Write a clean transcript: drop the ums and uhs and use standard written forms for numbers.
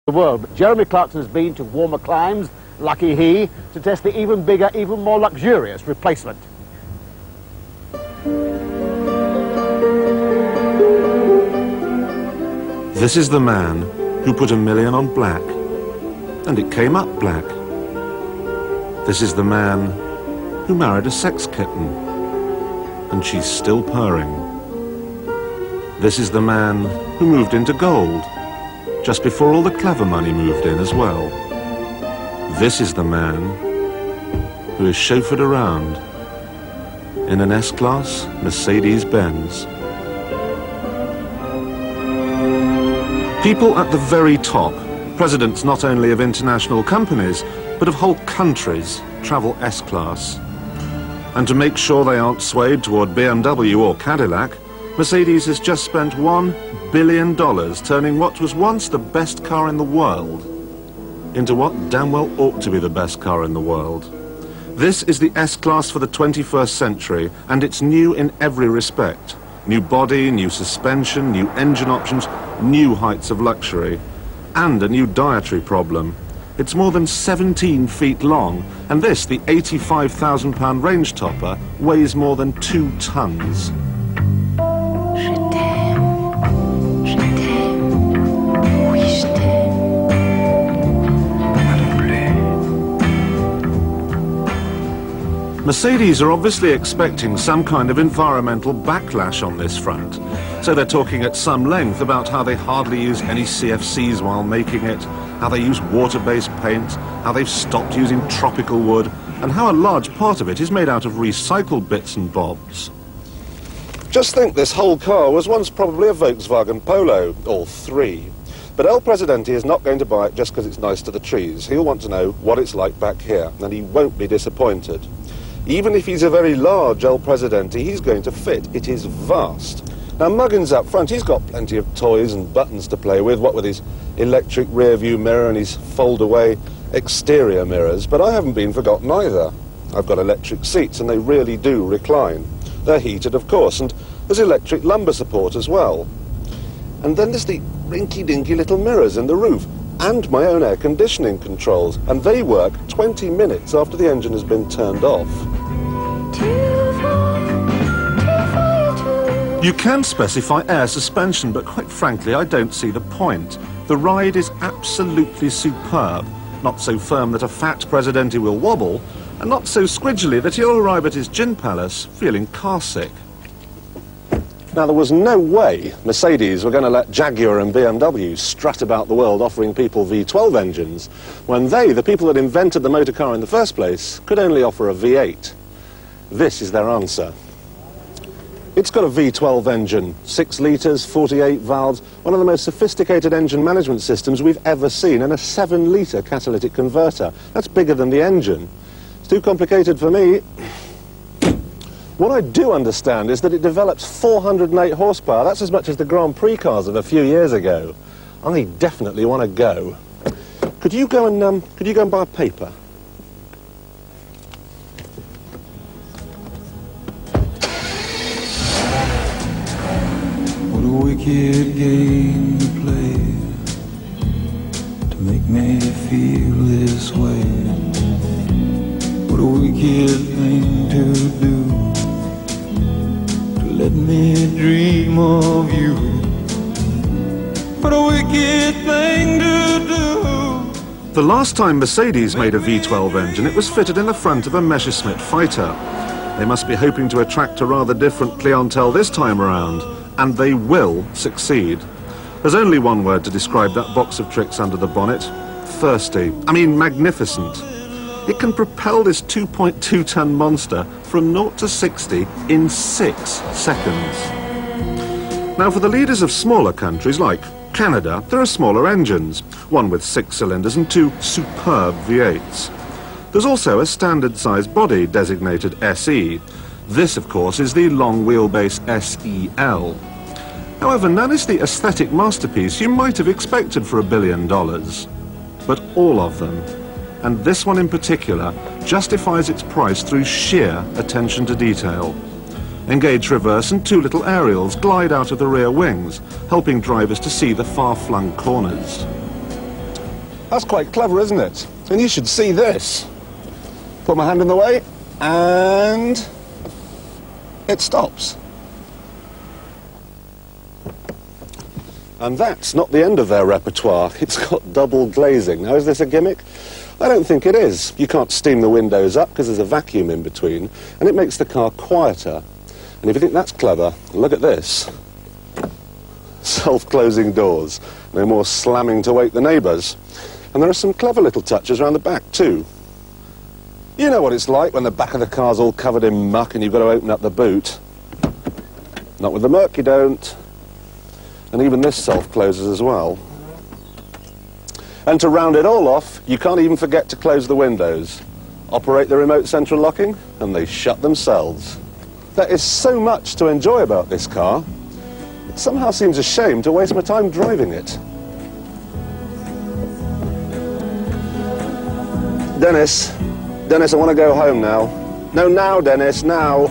the world. But Jeremy Clarkson has been to warmer climes, lucky he, to test the even bigger, even more luxurious replacement. This is the man who put $1 million on black, and it came up black. This is the man who married a sex kitten, and she's still purring. This is the man who moved into gold, just before all the clever money moved in as well. This is the man who is chauffeured around in an S-Class Mercedes-Benz. People at the very top, presidents not only of international companies, but of whole countries, travel S-Class. And to make sure they aren't swayed toward BMW or Cadillac, Mercedes has just spent $1 billion turning what was once the best car in the world into what damn well ought to be the best car in the world. This is the S-Class for the 21st century, and it's new in every respect. New body, new suspension, new engine options, new heights of luxury, and a new dietary problem. It's more than 17 feet long, and this, the 85,000-pound range topper, weighs more than 2 tons. Mercedes are obviously expecting some kind of environmental backlash on this front. So they're talking at some length about how they hardly use any CFCs while making it, how they use water-based paint, how they've stopped using tropical wood, and how a large part of it is made out of recycled bits and bobs. Just think this whole car was once probably a Volkswagen Polo, or 3. But El Presidente is not going to buy it just because it's nice to the trees. He'll want to know what it's like back here, and he won't be disappointed. Even if he's a very large El Presidente, he's going to fit. It is vast. Now, Muggins up front, he's got plenty of toys and buttons to play with, what with his electric rear-view mirror and his fold-away exterior mirrors, but I haven't been forgotten either. I've got electric seats, and they really do recline. They're heated, of course, and there's electric lumbar support as well. And then there's the rinky-dinky little mirrors in the roof, and my own air conditioning controls, and they work 20 minutes after the engine has been turned off. You can specify air suspension, but quite frankly, I don't see the point. The ride is absolutely superb. Not so firm that a fat Presidente will wobble, and not so squidgely that he'll arrive at his gin palace feeling car sick. Now, there was no way Mercedes were going to let Jaguar and BMW strut about the world offering people V12 engines when they, the people that invented the motor car in the first place, could only offer a V8. This is their answer. It's got a V12 engine, 6 litres, 48 valves, one of the most sophisticated engine management systems we've ever seen, and a 7-litre catalytic converter. That's bigger than the engine. It's too complicated for me. What I do understand is that it develops 408 horsepower. That's as much as the Grand Prix cars of a few years ago. I definitely want to go. Could you go and buy a paper? What a wicked game to play to make me feel this way. What a wicked thing to do. Let me dream of you. What a wicked thing to do. The last time Mercedes made a V12 engine, it was fitted in the front of a Messerschmitt fighter. They must be hoping to attract a rather different clientele this time around, and they will succeed. There's only one word to describe that box of tricks under the bonnet: thirsty. I mean, magnificent. It can propel this 2.2-ton monster from 0 to 60 in 6 seconds. Now, for the leaders of smaller countries like Canada, there are smaller engines, one with 6 cylinders and 2 superb V8s. There's also a standard-sized body designated SE. This, of course, is the long-wheelbase SEL. However, none is the aesthetic masterpiece you might have expected for $1 billion. But all of them, and this one in particular, justifies its price through sheer attention to detail. Engage reverse and 2 little aerials glide out of the rear wings, helping drivers to see the far-flung corners. That's quite clever, isn't it? And you should see this. Put my hand in the way, and it stops. And that's not the end of their repertoire. It's got double glazing. Now, is this a gimmick? I don't think it is. You can't steam the windows up because there's a vacuum in between, and it makes the car quieter. And if you think that's clever, look at this. Self-closing doors. No more slamming to wake the neighbours. And there are some clever little touches around the back, too. You know what it's like when the back of the car's all covered in muck and you've got to open up the boot. Not with the Merc, you don't. And even this self-closes as well. And to round it all off, you can't even forget to close the windows. Operate the remote central locking, and they shut themselves. There is so much to enjoy about this car. It somehow seems a shame to waste my time driving it. Dennis, I want to go home now. No, now, Dennis, now.